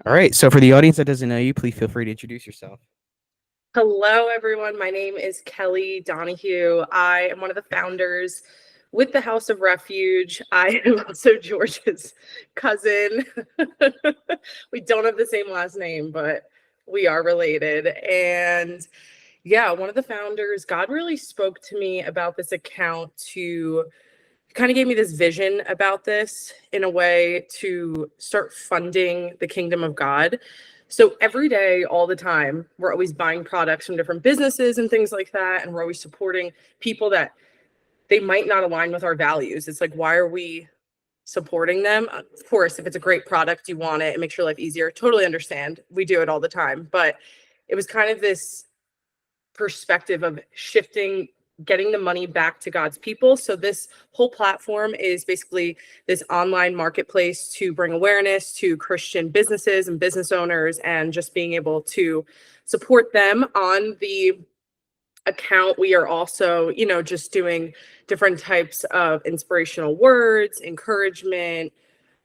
All right. So for the audience that doesn't know you, please feel free to introduce yourself. Hello, everyone. My name is Kellie Donahue. I am one of the founders with the House of Refuge. I am also George's cousin. We don't have the same last name, but we are related. And yeah, one of the founders, God really spoke to me about this account to kind of gave me this vision about this in a way to start funding the kingdom of God. So every day, all the time, we're always buying products from different businesses and things like that. And we're always supporting people that they might not align with our values. It's like, why are we supporting them? Of course, if it's a great product, you want it, it makes your life easier. Totally understand. We do it all the time. But it was kind of this perspective of shifting, getting the money back to God's people. So this whole platform is basically this online marketplace to bring awareness to Christian businesses and business owners, and just being able to support them on the account. We are also, just doing different types of inspirational words, encouragement.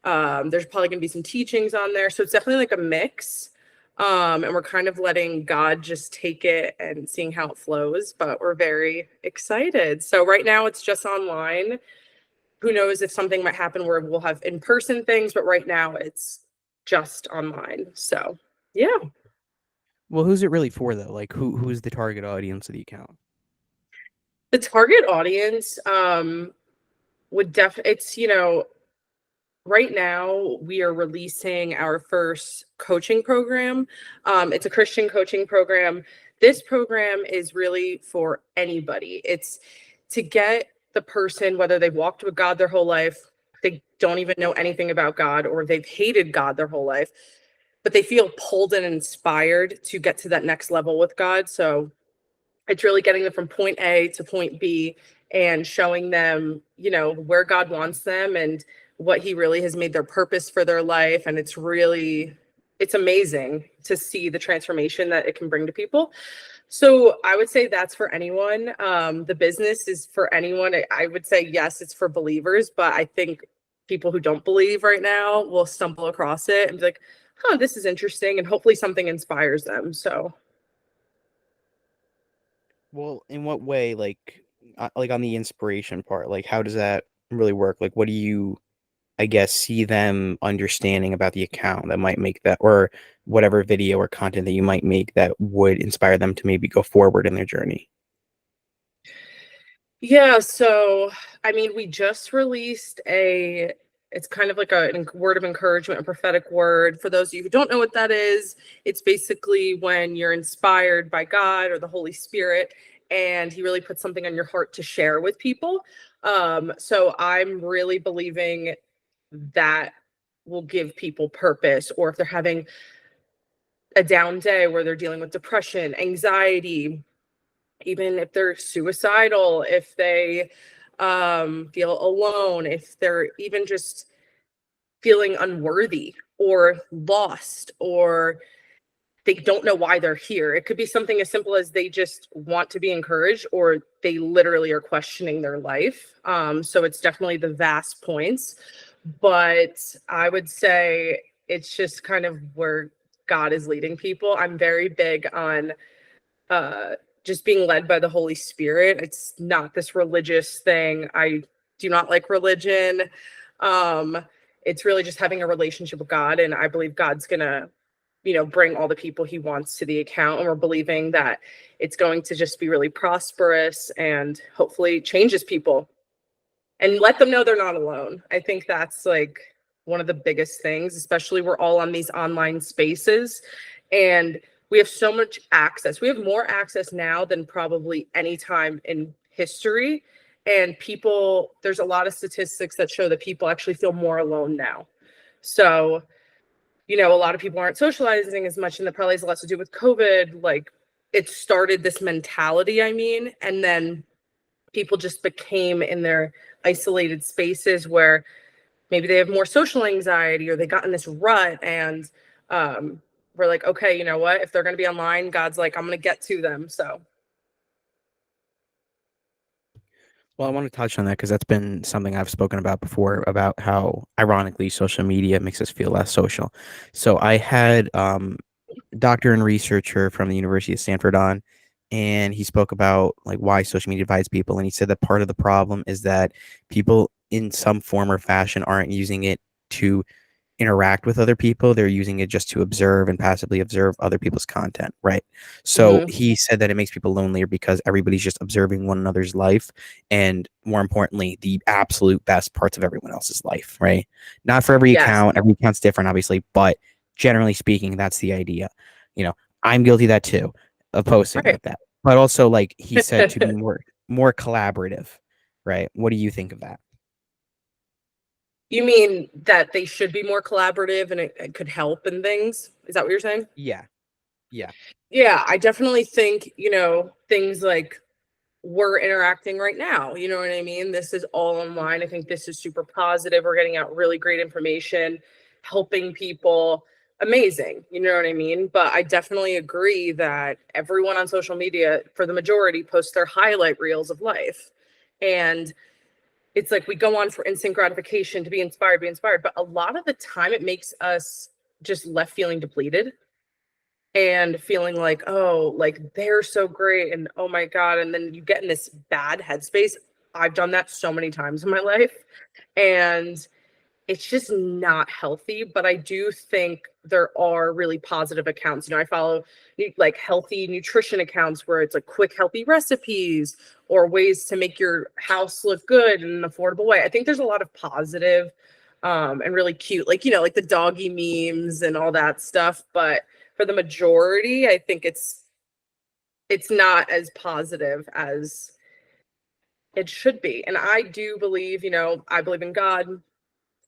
There's probably going to be some teachings on there. So it's definitely like a mix. And we're kind of letting God just take it and seeing how it flows, but we're very excited. So right now it's just online. Who knows if something might happen where we'll have in-person things, but right now it's just online. So yeah. Well, who's it really for though? Like who's the target audience of the account? The target audience would it's, right now we are releasing our first coaching program. It's a Christian coaching program. This program is really for anybody. It's to get the person, whether they've walked with God their whole life, they don't even know anything about God, or they've hated God their whole life, but they feel pulled and inspired to get to that next level with God. So it's really getting them from point A to point B and showing them, where God wants them and what he really has made their purpose for their life. And it's amazing to see the transformation that it can bring to people. So I would say that's for anyone. The business is for anyone. I would say, yes, it's for believers, but I think people who don't believe right now will stumble across it and be like, huh, this is interesting. And hopefully something inspires them. So Well, in what way, like on the inspiration part, like how does that really work? Like, what do you, I guess, see them understanding about the account that might make that, or whatever video or content that you might make that would inspire them to maybe go forward in their journey? yeah, so I mean, we just released it's kind of like a word of encouragement, a prophetic word. For those of you who don't know what that is, it's basically when you're inspired by God or the Holy Spirit, and he really puts something on your heart to share with people. So I'm really believing that will give people purpose, or if they're having a down day where they're dealing with depression, anxiety, even if they're suicidal, if they feel alone, if they're even just feeling unworthy or lost, or they don't know why they're here. It could be something as simple as they just want to be encouraged, or they literally are questioning their life. So it's definitely the vast points. But I would say it's just kind of where God is leading people. I'm very big on uh just being led by the Holy Spirit. It's not this religious thing. I do not like religion. Um it's really just having a relationship with God, and I believe God's going to, bring all the people he wants to the account, and we're believing that it's going to just be really prosperous and hopefully changes people and let them know they're not alone. I think that's like one of the biggest things, especially we're all on these online spaces, and we have so much access. We have more access now than probably any time in history. And people, there's a lot of statistics that show that people actually feel more alone now. So, a lot of people aren't socializing as much, and that probably has a lot to do with COVID. Like, it started this mentality, I mean, and then people just became in their isolated spaces where maybe they have more social anxiety, or they got in this rut, and we're like, okay, you know what, if they're going to be online, God's like, I'm going to get to them. So Well, I want to touch on that because that's been something I've spoken about before about how ironically social media makes us feel less social. So I had doctor and researcher from the University of Stanford on, and he spoke about like why social media divides people, and he said that part of the problem is that people in some form or fashion aren't using it to interact with other people. They're using it just to observe and passively observe other people's content, right? So Hmm. he said that it makes people lonelier because everybody's just observing one another's life and more importantly, the absolute best parts of everyone else's life, right? Not for Yes. every account's different, obviously, but generally speaking, that's the idea. You know, I'm guilty of that too, of posting Right. like that. But also, like he said, to be more collaborative, right? What do you think of that? You mean that they should be more collaborative and it could help and things? Is that what you're saying? Yeah, yeah, Yeah, I definitely think, things like we're interacting right now. You know what I mean? This is all online. I think this is super positive. We're getting out really great information, helping people. Amazing. You know what I mean? But I definitely agree that everyone on social media, for the majority, posts their highlight reels of life. And it's like we go on for instant gratification to be inspired. But a lot of the time, it makes us just left feeling depleted and feeling like, oh, like they're so great. And oh my God. And then you get in this bad headspace. I've done that so many times in my life. And it's just not healthy. But I do think there are really positive accounts. I follow like healthy nutrition accounts where it's like quick, healthy recipes or ways to make your house look good in an affordable way. I think there's a lot of positive and really cute, like, like the doggy memes and all that stuff. But for the majority, I think it's not as positive as it should be. And I do believe, I believe in God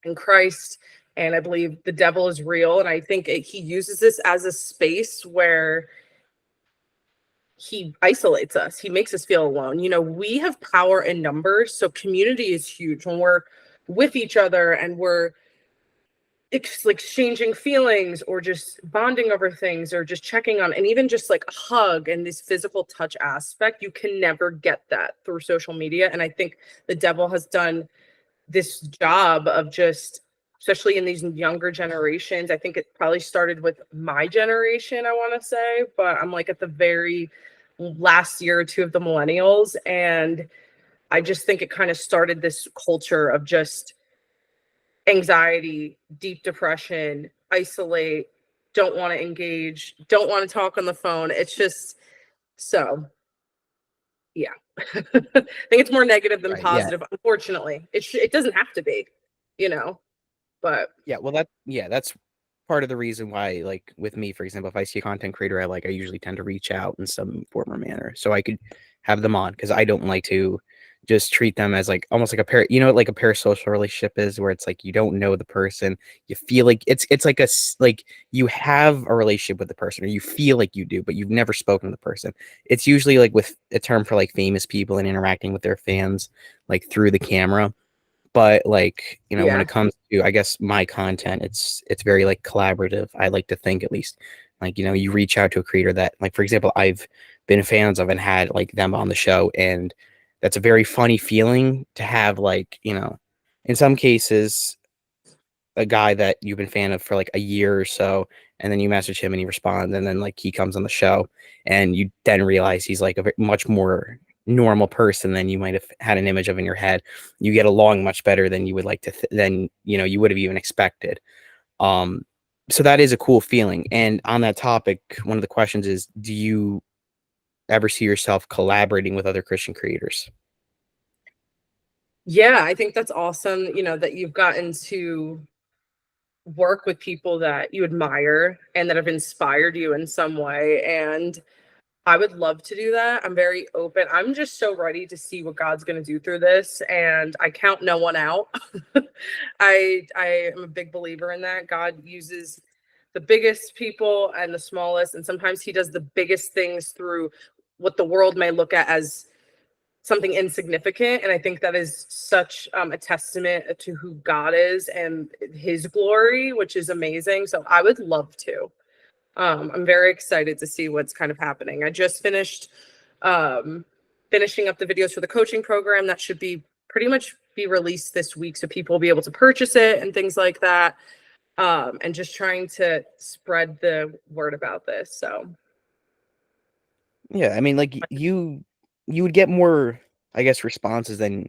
and Christ, and I believe the devil is real. And I think he uses this as a space where he isolates us. He makes us feel alone. We have power in numbers, so community is huge when we're with each other and we're exchanging feelings or just bonding over things or just checking on, and even just like a hug and this physical touch aspect. You can never get that through social media. And I think the devil has done this job of just, especially in these younger generations. I think it probably started with my generation, I want to say, but I'm like at the very last year or two of the millennials. And I just think it kind of started this culture of just anxiety, deep depression, isolate, don't want to engage, don't want to talk on the phone. It's just so, yeah. I think it's more negative than right, yeah. positive. Unfortunately, it doesn't have to be, you know. But Yeah, well that's part of the reason why like with me, for example, if I see a content creator I like, I usually tend to reach out in some form or manner so I could have them on because I don't like to just treat them as like almost like a pair, like a parasocial relationship is where it's like you don't know the person. You feel like it's like like you have a relationship with the person or you feel like you do, but you've never spoken to the person. It's usually like with a term for like famous people and interacting with their fans like through the camera, but like when yeah. it comes to I guess my content, it's very like collaborative. I like to think at least like you reach out to a creator that like for example I've been fans of and had like them on the show, and that's a very funny feeling to have like in some cases a guy that you've been fan of for like a year or so, and then you message him and he responds, and then like he comes on the show, and you then realize he's like a much more normal person than you might have had an image of in your head. You get along much better than you would like to than you would have even expected. Um, so that is a cool feeling. And on that topic, one of the questions is, do you ever see yourself collaborating with other Christian creators? Yeah, I think that's awesome, that you've gotten to work with people that you admire and that have inspired you in some way. And I would love to do that. I'm very open. I'm just so ready to see what God's going to do through this, and I count no one out. I am a big believer in that. God uses the biggest people and the smallest, and sometimes he does the biggest things through what the world may look at as something insignificant. And I think that is such a testament to who God is and his glory, which is amazing. So I would love to. I'm very excited to see what's kind of happening. I just finished. finishing up the videos for the coaching program that should be pretty much be released this week, so people will be able to purchase it and things like that. And just trying to spread the word about this. So Yeah, I mean, like you would get more, I guess, responses than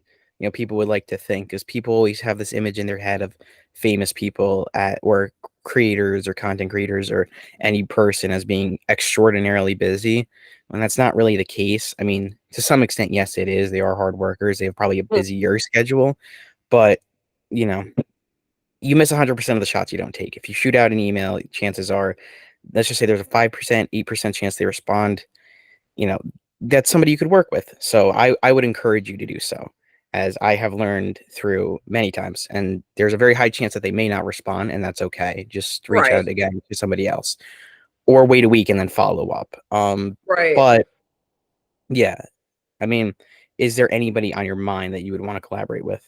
people would like to think, because people always have this image in their head of famous people at or creators or content creators or any person as being extraordinarily busy, and that's not really the case. I mean, to some extent, yes, it is. They are hard workers. They have probably a busier schedule, but you know, you miss 100% of the shots you don't take. If you shoot out an email, chances are, let's just say there's a 5%, 8% chance they respond. you know, that's somebody you could work with. So I would encourage you to do so, as I have learned through many times. And there's a very high chance that they may not respond, and that's okay. Just reach right, out again to somebody else, or wait a week and then follow up. right. But yeah, I mean, is there anybody on your mind that you would want to collaborate with?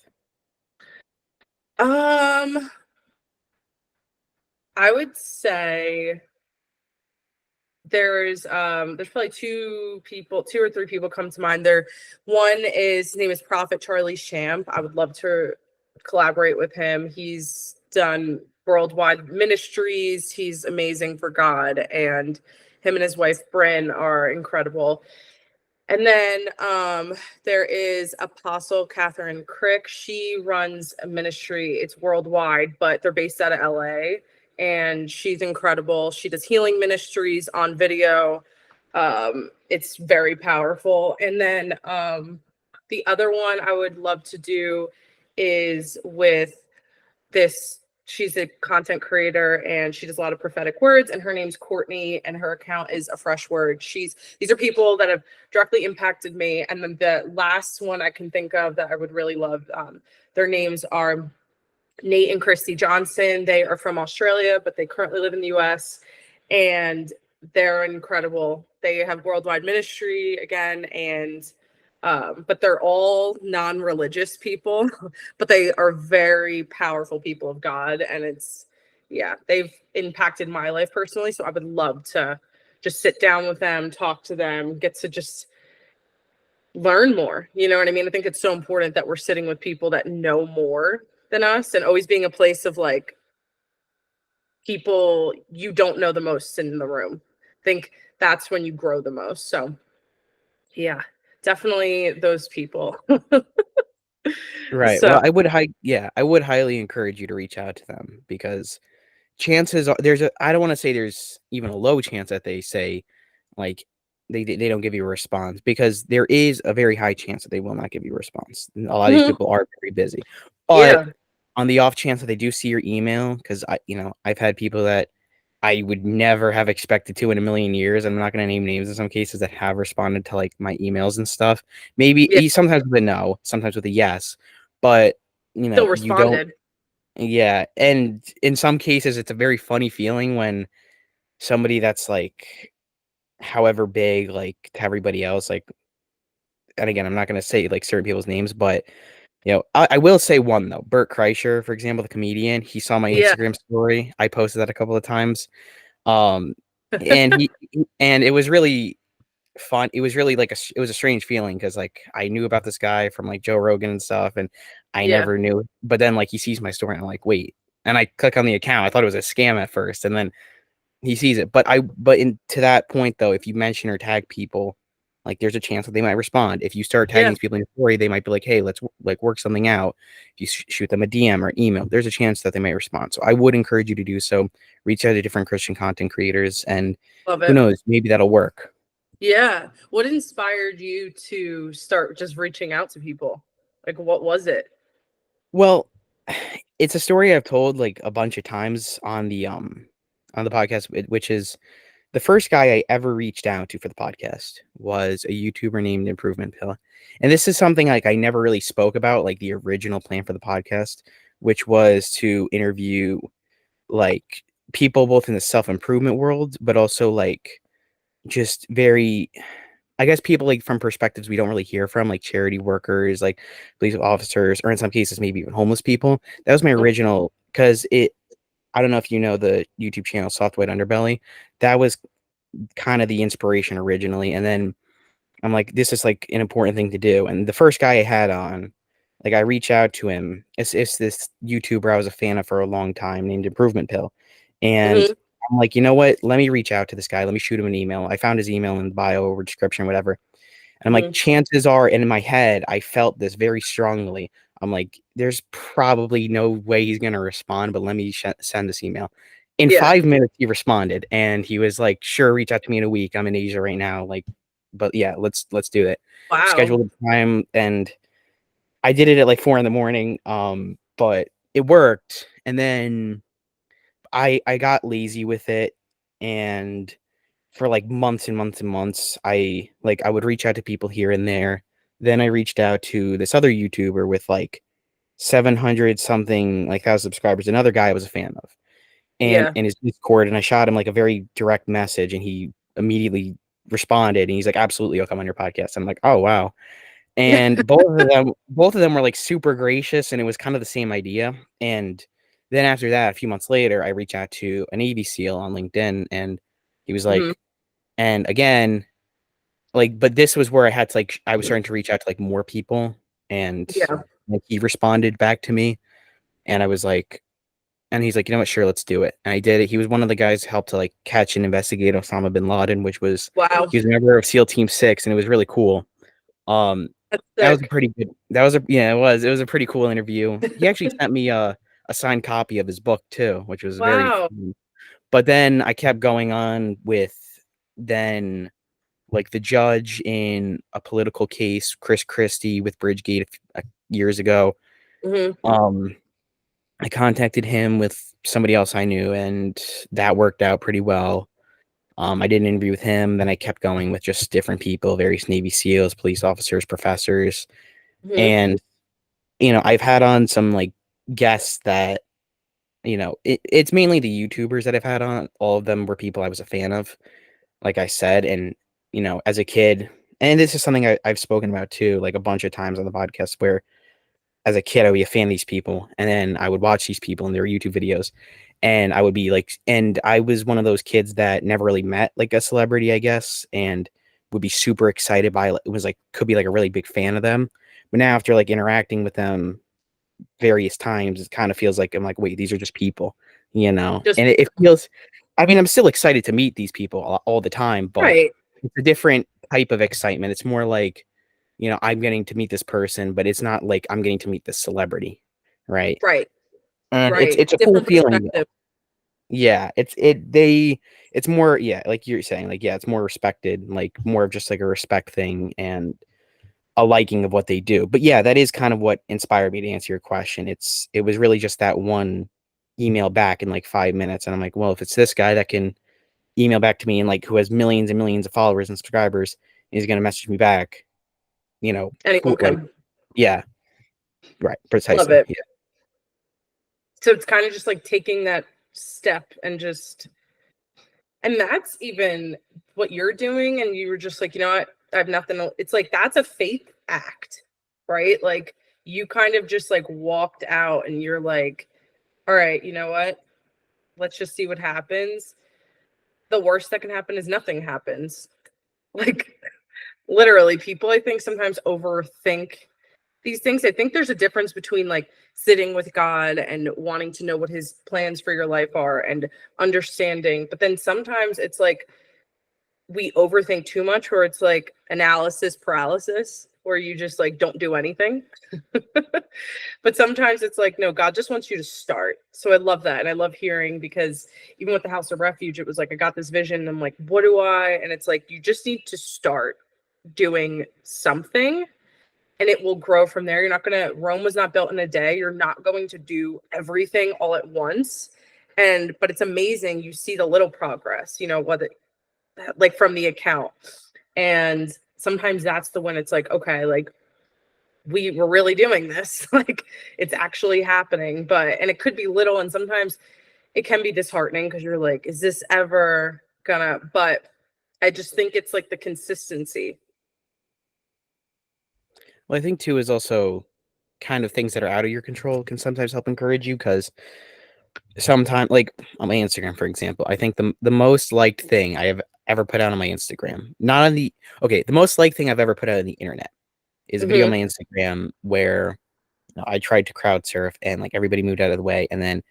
Um, I would say there's probably two or three people come to mind. One is, his name is Prophet Charlie Shamp. I would love to collaborate with him. He's done worldwide ministries. He's amazing for God, and him and his wife Bryn are incredible. And then there is Apostle Catherine Crick. She runs a ministry. It's worldwide, but they're based out of LA. And she's incredible. She does healing ministries on video. It's very powerful. And then the other one I would love to do is with this. She's a content creator and she does a lot of prophetic words, and her name's Courtney, and her account is A Fresh Word. These are people that have directly impacted me. And then the last one I can think of that I would really love, their names are Nate and Christy Johnson. They are from Australia, but they currently live in the US, and they're incredible. They have worldwide ministry again, and but they're all non-religious people, but they are very powerful people of God. And yeah, they've impacted my life personally. So I would love to just sit down with them, talk to them, get to just learn more. You know what I mean? I think it's so important that we're sitting with people that know more than us, and always being a place of like people you don't know the most in the room. I think that's when you grow the most. So yeah, definitely those people. Right. So Well, I would highly encourage you to reach out to them, because chances are I don't want to say there's even a low chance that they say, like, they don't give you a response, because there is a very high chance that they will not give you a response. A lot of these mhm, people are very busy. But yeah, on the off chance that they do see your email, because I've had people that I would never have expected to in a million years. I'm not going to name names in some cases, that have responded to like my emails and stuff. Maybe yeah, sometimes with a no, sometimes with a yes, but still you don't. responded. Yeah, and in some cases, it's a very funny feeling when somebody that's like, however big, like to everybody else, like, and again, I'm not going to say like certain people's names, but I will say one though. Bert Kreischer, for example, the comedian, he saw my Yeah, Instagram story. I posted that a couple of times. Um, and and it was really fun. It was really like it was a strange feeling, because like I knew about this guy from like Joe Rogan and stuff, and I yeah, never knew. But then like he sees my story, and I'm like, wait. And I click on the account. I thought it was a scam at first, and then he sees it. But in to that point though, if you mention or tag people, like there's a chance that they might respond. If you start tagging yeah, these people in your story, they might be like, hey, let's like work something out. If you shoot them a DM or email, there's a chance that they might respond. So I would encourage you to do so. Reach out to different Christian content creators, and love who it. knows, maybe that'll work. Yeah. What inspired you to start just reaching out to people? Like, what was it? Well, it's a story I've told like a bunch of times on the podcast, which is the first guy I ever reached out to for the podcast was a YouTuber named Improvement Pill. And this is something like I never really spoke about, like the original plan for the podcast, which was to interview like people both in the self-improvement world, but also like just very, I guess, people like from perspectives we don't really hear from, like charity workers, like police officers, or in some cases maybe even homeless people. That was my Mm, original, because I don't know if you know the YouTube channel Soft White Underbelly. That was kind of the inspiration originally. And then I'm like, this is like an important thing to do. And the first guy I had on, like I reach out to him. It's this YouTuber I was a fan of for a long time named Improvement Pill. And Hmm. I'm like, you know what? Let me reach out to this guy. Let me shoot him an email. I found his email in the bio or description, whatever. And I'm like, Hmm. chances are, and in my head, I felt this very strongly. I'm like, there's probably no way he's gonna respond, but let me send this email. In Yeah. 5 minutes, he responded, and he was like, "Sure, reach out to me in a week. I'm in Asia right now. Like, but yeah, let's do it." Wow. Scheduled a time, and I did it at like 4 in the morning. But it worked, and then I got lazy with it, and for like months and months and months, I would reach out to people here and there. Then I reached out to this other YouTuber with like 700 something like thousand subscribers, another guy I was a fan of, and Yeah. in his Discord, and I shot him like a very direct message, and he immediately responded, and he's like, "Absolutely, I'll come on your podcast." I'm like, "Oh wow!" And both of them were like super gracious, and it was kind of the same idea. And then after that, a few months later, I reached out to a Navy SEAL on LinkedIn, and he was Hmm. like, and again, like, but this was where I had to like I was starting to reach out to like more people, and Yeah. like he responded back to me, and I was like, and he's like, you know what, sure, let's do it. And I did it. He was one of the guys who helped to like catch and investigate Osama bin Laden, which was Wow. he was a member of SEAL Team 6, and it was really cool. Um, That's that was a sick. pretty good. That was a yeah, it was a pretty cool interview. He actually sent me a signed copy of his book too, which was very Wow. fun. But then I kept going on with then like the judge in a political case, Chris Christie with Bridgegate years ago. Hmm. Um, I contacted him with somebody else I knew, and that worked out pretty well. I did an interview with him. Then I kept going with just different people, various Navy SEALs, police officers, professors, Hmm. and I've had on some like guests that it's mainly the YouTubers that I've had on. All of them were people I was a fan of, like I said, and as a kid, and this is something I've spoken about too, like a bunch of times on the podcast, where as a kid I would be a fan of these people, and then I would watch these people in their YouTube videos, and I would be like, and I was one of those kids that never really met like a celebrity, I guess, and would be super excited by it was like could be like a really big fan of them, but now after like interacting with them various times, it kind of feels like I'm like, wait, these are just people, Just and it feels. I mean, I'm still excited to meet these people all the time, but right. it's a different type of excitement. It's more like, I'm getting to meet this person, but it's not like I'm getting to meet this celebrity, right? Right. And it's Right. it's a cool Different feeling. perspective. Yeah, it's more, yeah, like you're saying, like, yeah, it's more respected, like more of just like a respect thing and a liking of what they do. But yeah, that is kind of what inspired me to answer your question. It was really just that one email back in like 5 minutes, and I'm like, well, if it's this guy that can email back to me and like who has millions and millions of followers and subscribers, and he's gonna message me back, Anyone like, can. yeah, right, Love precisely, it. yeah. So it's kind of just like taking that step and just, and that's even what you're doing. And you were just like, you know what? I have nothing. It's like, that's a faith act, right? Like you kind of just like walked out and you're like, all right, you know what? Let's just see what happens. The worst that can happen is nothing happens. Like literally, people I think sometimes overthink these things. I think there's a difference between like sitting with God and wanting to know what his plans for your life are and understanding. But then sometimes it's like we overthink too much, where it's like analysis paralysis, where you just like don't do anything. But sometimes it's like, no, God just wants you to start. So I love that. And I love hearing, because even with the House of Refuge, it was like I got this vision. And I'm like, what do I? And it's like, you just need to start doing something and it will grow from there. You're not going to, Rome was not built in a day. You're not going to do everything all at once. But it's amazing. You see the little progress, whether like from the account. And sometimes that's the when it's like, okay, like we were really doing this. Like it's actually happening. And it could be little. And sometimes it can be disheartening because you're like, is this ever gonna, but I just think it's like the consistency. Well, I think too is also kind of things that are out of your control can sometimes help encourage you because sometimes, like on my Instagram, for example, I think the most liked thing I have ever put out on my Instagram, not on the okay, the most liked thing I've ever put out on the internet is a video on Hmm. my Instagram where I tried to crowd surf and like everybody moved out of the way, and then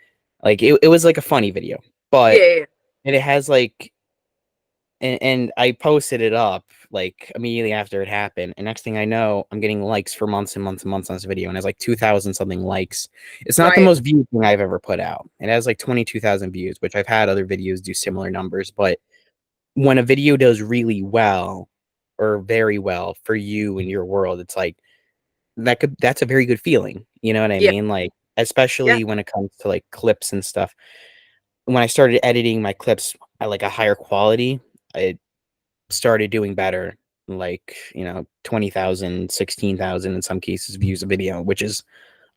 like it was like a funny video, Yeah, but yeah, yeah. and it has like and I posted it up like immediately after it happened. And next thing I know, I'm getting likes for months and months and months on this video, and it has like 2,000 something likes. It's not the Right. most viewed thing I've ever put out. It has like 22,000 views, which I've had other videos do similar numbers. But when a video does really well or very well for you in your world, it's like that's a very good feeling. You know what I Yeah, mean? Like yeah, especially when it comes to like clips and stuff. When I started editing my clips at like a higher quality, I started doing better, like, 20,000, 16,000 in some cases views a video, which is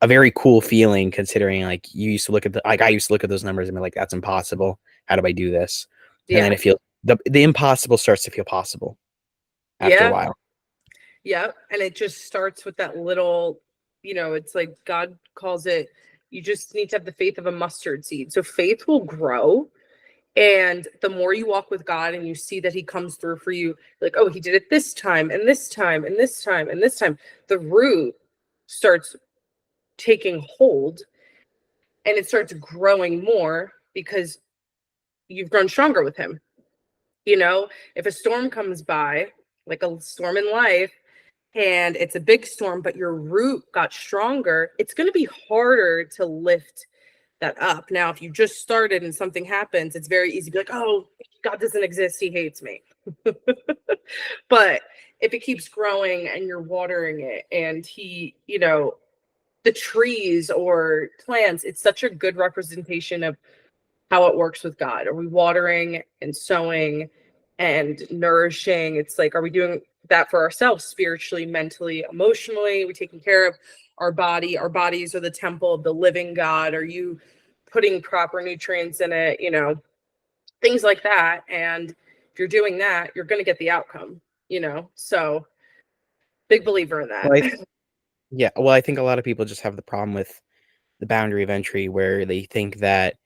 a very cool feeling considering like you used to look at I used to look at those numbers and be like, that's impossible. How do I do this? And then yeah, it feels the impossible starts to feel possible after a yeah, while. yeah. And it just starts with that little, it's like God calls it, you just need to have the faith of a mustard seed. So faith will grow. And the more you walk with God and you see that He comes through for you, like, oh, He did it this time and this time and this time and this time, the root starts taking hold and it starts growing more because you've grown stronger with Him. If a storm comes by, like a storm in life, and it's a big storm, but your root got stronger, it's going to be harder to lift that up. Now, if you just started and something happens, it's very easy to be like, oh, God doesn't exist. He hates me. But if it keeps growing and you're watering it and the trees or plants, it's such a good representation of how it works with God. Are we watering and sowing and nourishing? It's like, are we doing that for ourselves spiritually, mentally, emotionally? Are we taking care of our body? Our bodies are the temple of the living God. Are you putting proper nutrients in it? Things like that. And if you're doing that, you're going to get the outcome. So big believer in that. Well, yeah, well, I think a lot of people just have the problem with the boundary of entry where they think that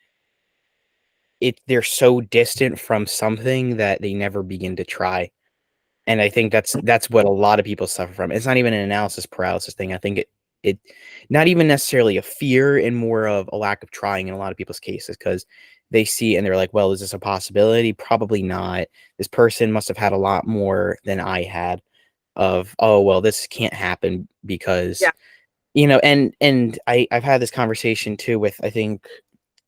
they're so distant from something that they never begin to try. And I think that's what a lot of people suffer from. It's not even an analysis paralysis thing. I think it not even necessarily a fear and more of a lack of trying in a lot of people's cases because they see and they're like, well, is this a possibility? Probably not. This person must have had a lot more than I had of, oh, well, this can't happen because Yeah. and I've had this conversation too with I think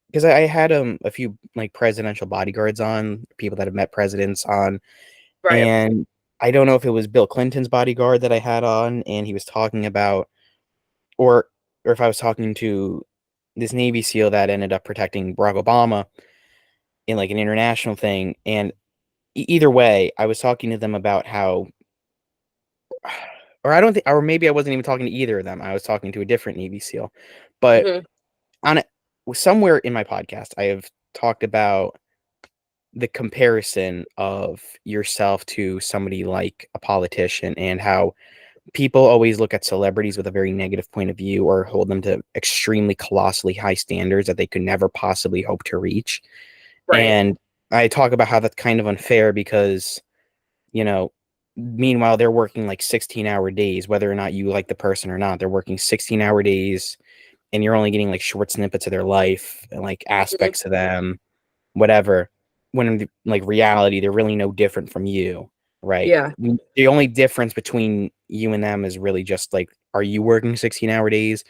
because I had a few like presidential bodyguards on people that have met presidents on Right. and I don't know if it was Bill Clinton's bodyguard that I had on, and he was talking about, or or if I was talking to this Navy SEAL that ended up protecting Barack Obama in like an international thing. And either way, I was talking to them about how, or I don't think, or maybe I wasn't even talking to either of them. I was talking to a different Navy SEAL, but Hmm. on it, somewhere in my podcast, I have talked about the comparison of yourself to somebody like a politician and how people always look at celebrities with a very negative point of view or hold them to extremely colossally high standards that they could never possibly hope to reach. Right. And I talk about how that's kind of unfair because, you know, meanwhile they're working like 16-hour days, whether or not you like the person or not. They're working 16-hour days and you're only getting like short snippets of their life and like Hmm. aspects of them, whatever. When in like reality, they're really no different from you, right? Yeah. The only difference between you and them is really just like, are you working 16-hour days?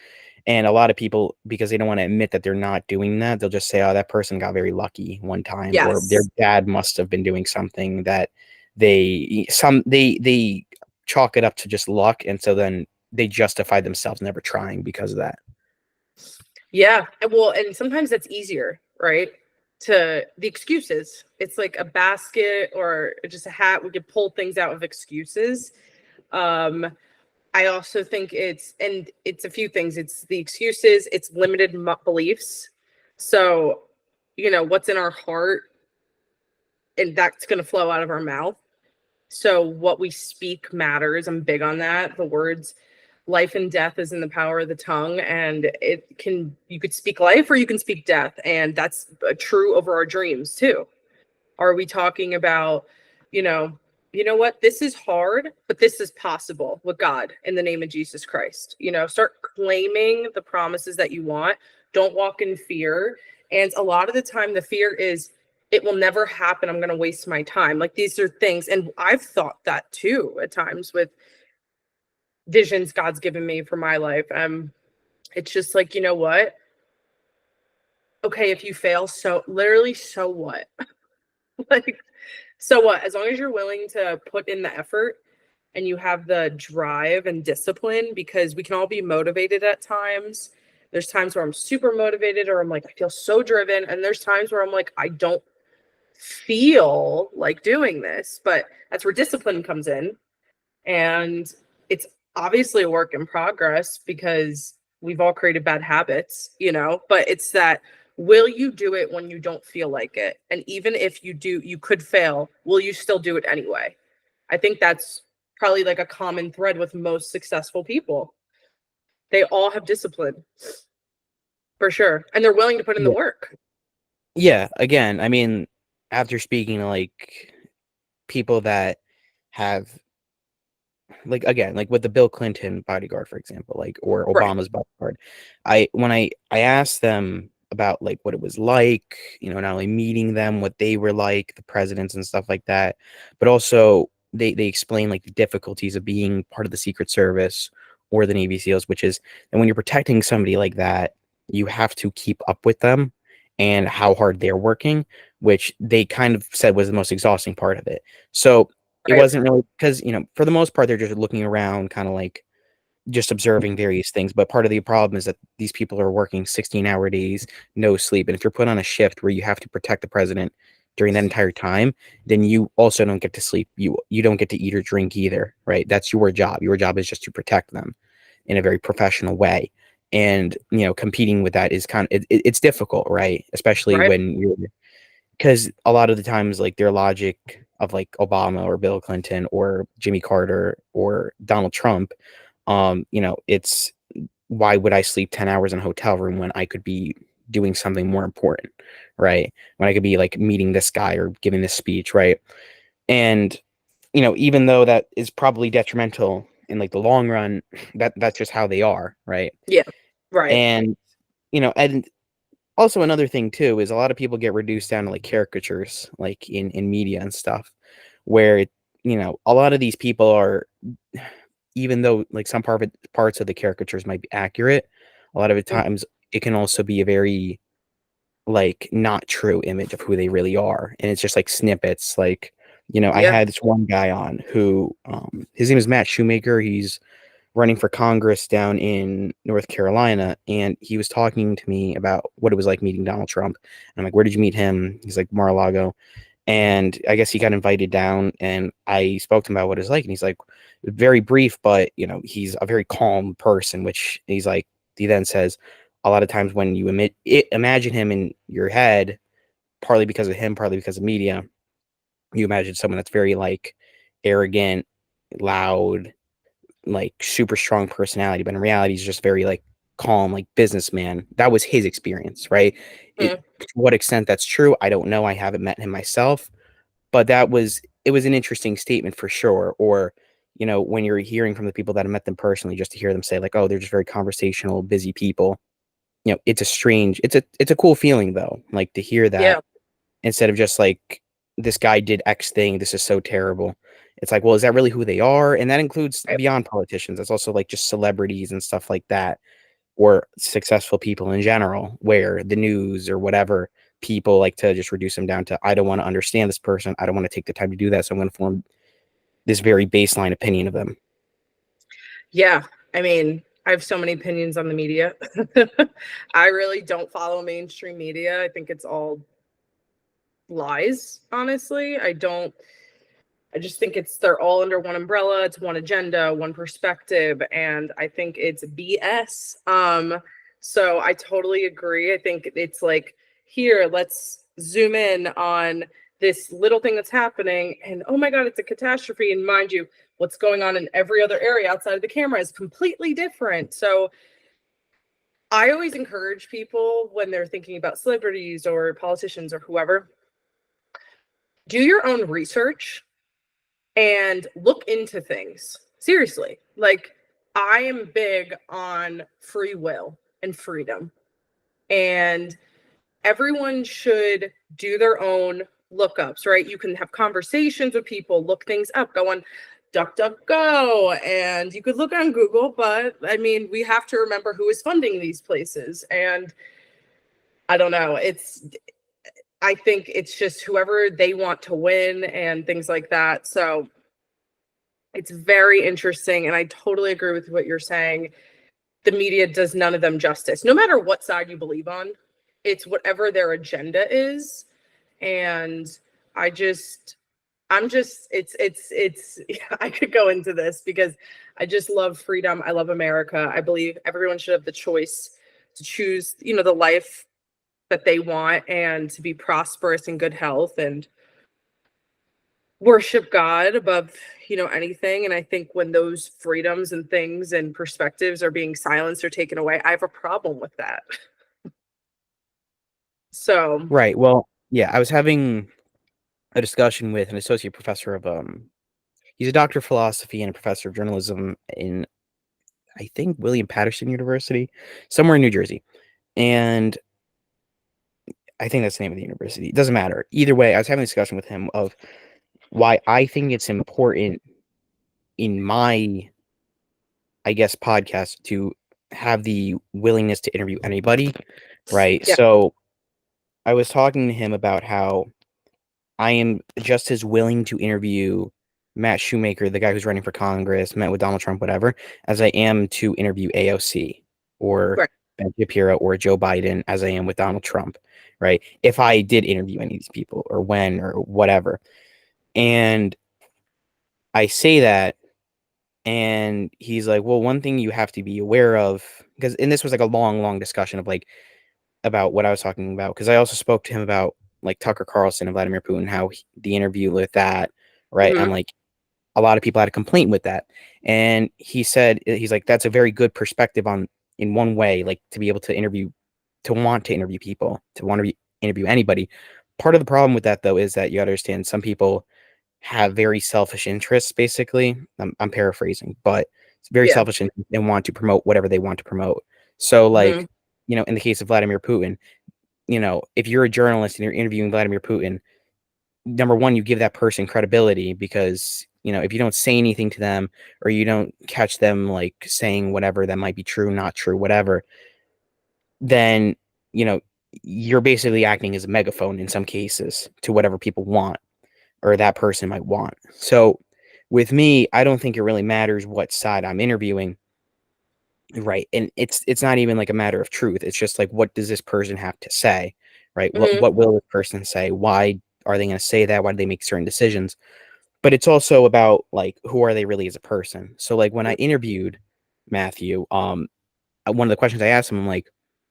And a lot of people, because they don't want to admit that they're not doing that, they'll just say, oh, that person got very lucky one time, or their Yes. dad must have been doing something that they chalk it up to just luck. And so then they justify themselves never trying because of that. Yeah. And sometimes that's easier, right? To the excuses. It's like a basket or just a hat. We could pull things out of excuses. Um, I also think it's a few things. It's the excuses, it's limited beliefs. So, what's in our heart and that's going to flow out of our mouth. So what we speak matters. I'm big on that. The words. life and death is in the power of the tongue, and you could speak life or you can speak death, and that's true over our dreams too. Are we talking about, you know, what? This is hard, but this is possible with God in the name of Jesus Christ. Start claiming the promises that you want. Don't walk in fear. And a lot of the time, the fear is, it will never happen. I'm going to waste my time. Like, these are things. And I've thought that too at times with visions God's given me for my life. It's just like, you know what? Okay, if you fail, so literally, so what? Like, so what? As long as you're willing to put in the effort and you have the drive and discipline, because we can all be motivated at times. There's times where I'm super motivated or I'm like, I feel so driven. And there's times where I'm like, I don't feel like doing this, but that's where discipline comes in. And it's obviously a work in progress because we've all created bad habits, but it's that, will you do it when you don't feel like it? And even if you do, you could fail. Will you still do it anyway? I think that's probably like a common thread with most successful people. They all have discipline for sure. And they're willing to put in the Yeah. work. Yeah. Again, I mean, after speaking to like people that have like again, like with the Bill Clinton bodyguard, for example, like or Right. Obama's bodyguard, when I asked them about like what it was like, not only meeting them, what they were like, the presidents and stuff like that, but also they explain like the difficulties of being part of the Secret Service or the Navy SEALs, which is, and when you're protecting somebody like that, you have to keep up with them and how hard they're working, which they kind of said was the most exhausting part of it. So it Right. wasn't really because, for the most part, they're just looking around, kind of like just observing various things. But part of the problem is that these people are working 16-hour days, no sleep. And if you're put on a shift where you have to protect the president during that entire time, then you also don't get to sleep. You don't get to eat or drink either, right? That's your job. Your job is just to protect them in a very professional way. And competing with that is kind of it's difficult, right? Especially Right. when you're because a lot of the times like their logic of like Obama or Bill Clinton or Jimmy Carter or Donald Trump, it's why would I sleep 10 hours in a hotel room when I could be doing something more important, right? When I could be like meeting this guy or giving this speech, right? And even though that is probably detrimental in like the long run, that's just how they are, right? Yeah. Right. And and also another thing too is a lot of people get reduced down to like caricatures, like in media and stuff, where a lot of these people are, even though like some parts of the caricatures might be accurate, a lot of the Mm, times it can also be a very like not true image of who they really are, and it's just like snippets. Like I yeah. had this one guy on who his name is Matt Shoemaker. He's running for Congress down in North Carolina, and he was talking to me about what it was like meeting Donald Trump. And I'm like, "Where did you meet him?" He's like, "Mar-a-Lago." And I guess he got invited down, and I spoke to him about what it's like, and he's like, very brief, but he's a very calm person. Which he's like, he then says, a lot of times when you imagine him in your head, partly because of him, partly because of media, you imagine someone that's very like arrogant, loud, like super strong personality, but in reality he's just very like calm, like businessman. That was his experience, right? Mm, To what extent that's true, I don't know. I haven't met him myself, but it was an interesting statement for sure. Or when you're hearing from the people that have met them personally, just to hear them say like, oh, they're just very conversational, busy people. It's a cool feeling though, like to hear that yeah. instead of just like this guy did X thing, this is so terrible. It's like, well, is that really who they are? And that includes Right. beyond politicians. That's also like just celebrities and stuff like that, or successful people in general, where the news or whatever people like to just reduce them down to, I don't want to understand this person. I don't want to take the time to do that. So I'm going to form this very baseline opinion of them. Yeah, I mean, I have so many opinions on the media. I really don't follow mainstream media. I think it's all lies, honestly. I just think they're all under one umbrella. It's one agenda, one perspective, and I think it's BS. So I totally agree. I think it's like, here, let's zoom in on this little thing that's happening, and oh my God, it's a catastrophe. And mind you, what's going on in every other area outside of the camera is completely different. So I always encourage people when they're thinking about celebrities or politicians or whoever, do your own research and look into things. Seriously. Like, I am big on free will and freedom. And everyone should do their own lookups, right? You can have conversations with people, look things up, go on DuckDuckGo, and you could look on Google, but I mean, we have to remember who is funding these places. And I don't know, I think it's just whoever they want to win and things like that. So it's very interesting. And I totally agree with what you're saying. The media does none of them justice, no matter what side you believe on. It's whatever their agenda is. And I just, I'm just, yeah, I could go into this because I just love freedom. I love America. I believe everyone should have the choice to choose, the life that they want and to be prosperous and good health and worship God above, anything. And I think when those freedoms and things and perspectives are being silenced or taken away, I have a problem with that. So, Right. Well, yeah, I was having a discussion with an associate professor of he's a doctor of philosophy and a professor of journalism in, I think, William Patterson University, somewhere in New Jersey. And I think that's the name of the university. It doesn't matter. Either way, I was having a discussion with him of why I think it's important in my, I guess, podcast to have the willingness to interview anybody, right? yeah, So I was talking to him about how I am just as willing to interview Matt Shoemaker, the guy who's running for Congress, met with Donald Trump, whatever, as I am to interview AOC or right. Ben Shapiro or Joe Biden as I am with Donald Trump, right? If I did interview any of these people or when or whatever. And I say that, and he's like, well, one thing you have to be aware of, because, and this was like a long, long discussion of like, about what I was talking about, because I also spoke to him about like Tucker Carlson and Vladimir Putin, how the interview with that, right? Hmm. I'm like, a lot of people had a complaint with that, and he said, he's like, that's a very good perspective on, in one way, like to be able to interview, to want to interview people, to want to interview anybody. Part of the problem with that though is that you understand some people have very selfish interests. Basically, I'm paraphrasing, but it's very Yeah. selfish and want to promote whatever they want to promote. So Hmm. like, in the case of Vladimir Putin, if you're a journalist and you're interviewing Vladimir Putin, number one, you give that person credibility because, if you don't say anything to them or you don't catch them like saying whatever that might be true, not true, whatever, then, you know, you're basically acting as a megaphone in some cases to whatever people want or that person might want. So with me, I don't think it really matters what side I'm interviewing. Right. And it's not even like a matter of truth. It's just like, what does this person have to say? Right. What Hmm. what will this person say? Why are they going to say that? Why do they make certain decisions? But it's also about like, who are they really as a person? So like when I interviewed Matthew, one of the questions I asked him, I'm like,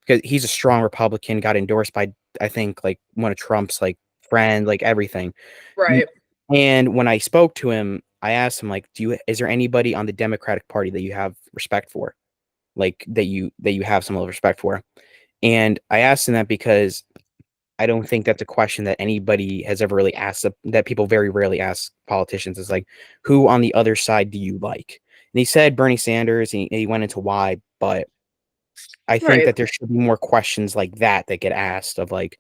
because he's a strong Republican, got endorsed by, I think, like one of Trump's like friends, like everything. N- Right. And when I spoke to him, I asked him like, is there anybody on the Democratic Party that you have respect for? Like that you have some level of respect for. And I asked him that because I don't think that's a question that anybody has ever really asked, that people very rarely ask politicians, is like, who on the other side do you like? And he said Bernie Sanders, and he went into why, but I think Right. that there should be more questions like that get asked of like,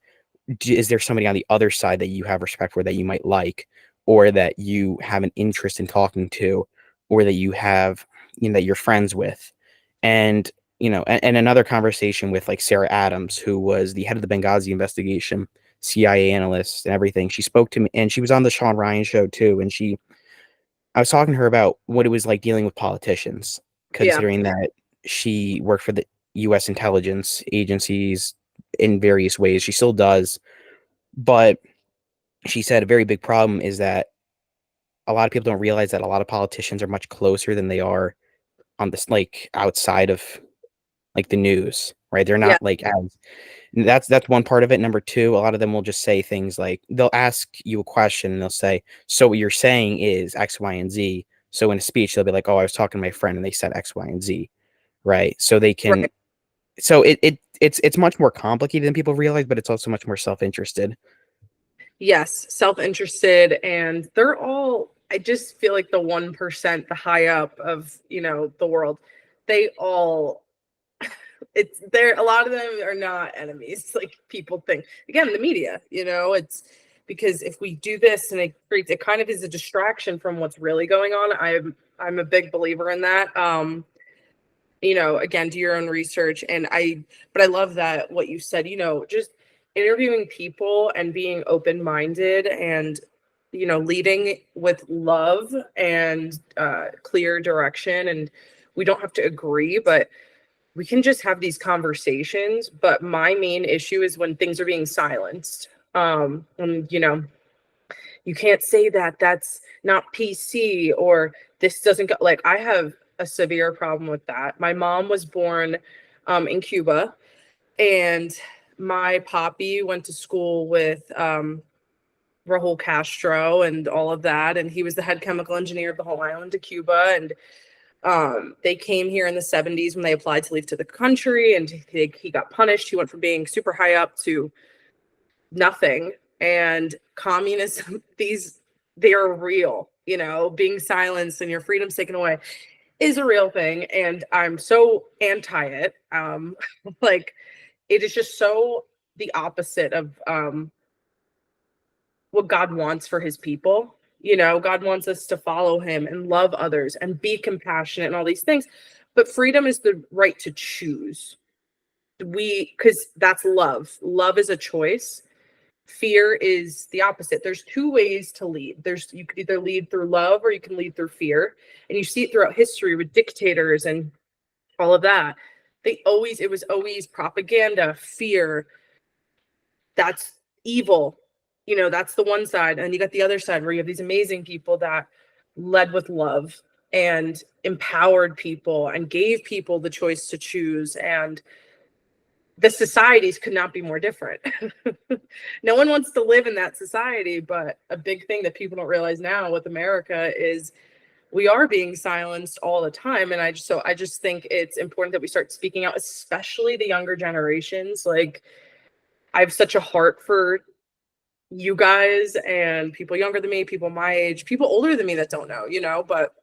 is there somebody on the other side that you have respect for that you might like, or that you have an interest in talking to, or that you have, that you're friends with? And, and another conversation with like Sarah Adams, who was the head of the Benghazi investigation, CIA analyst and everything. She spoke to me, and she was on the Sean Ryan show too. And I was talking to her about what it was like dealing with politicians, Yeah. considering that she worked for the US intelligence agencies in various ways. She still does. But she said a very big problem is that a lot of people don't realize that a lot of politicians are much closer than they are on this, like outside of like the news, right? They're Yeah. not like as, that's one part of it. Number two, a lot of them will just say things like, they'll ask you a question and they'll say, so what you're saying is X, Y, and Z, So in a speech, they'll be like, "Oh, I was talking to my friend, and they said X, Y, and Z," right? So they can. Right. So it's much more complicated than people realize, but it's also much more self-interested. Yes, self-interested, and they're all, I just feel like the 1%, the high up of, the world, they all, it's there, a lot of them are not enemies like people think. Again, the media, it's because if we do this and it kind of is a distraction from what's really going on. I'm a big believer in that. Again, do your own research. But I love that what you said, just interviewing people and being open-minded and, leading with love and clear direction. And we don't have to agree, but we can just have these conversations. But my main issue is when things are being silenced. And, you can't say that that's not PC, or this doesn't go, like, I have a severe problem with that. My mom was born in Cuba, and my poppy went to school with Raul Castro and all of that, and he was the head chemical engineer of the whole island of Cuba. And they came here in the 70s when they applied to leave to the country, and he got punished. He went from being super high up to nothing. And communism, they are real. Being silenced and your freedom's taken away is a real thing, and I'm so anti it. Like, it is just so the opposite of what God wants for his people. God wants us to follow him and love others and be compassionate and all these things. But freedom is the right to choose. Because that's love. Love is a choice. Fear is the opposite. There's two ways to lead. You could either lead through love or you can lead through fear. And you see it throughout history with dictators and all of that. It was always propaganda, fear. That's evil. That's the one side. And you got the other side where you have these amazing people that led with love and empowered people and gave people the choice to choose. And the societies could not be more different. No one wants to live in that society, but a big thing that people don't realize now with America is we are being silenced all the time. And I just think it's important that we start speaking out, especially the younger generations. Like, I have such a heart for you guys and people younger than me, people my age, people older than me that don't know, but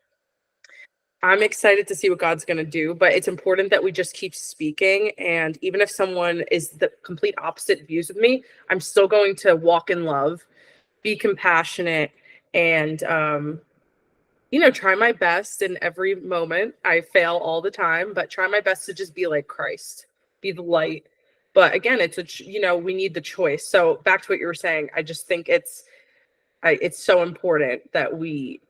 I'm excited to see what God's going to do. But it's important that we just keep speaking. And even if someone is the complete opposite views with me, I'm still going to walk in love, be compassionate, and, try my best in every moment. I fail all the time, but try my best to just be like Christ, be the light. But again, we need the choice. So back to what you were saying, I just think it's so important that we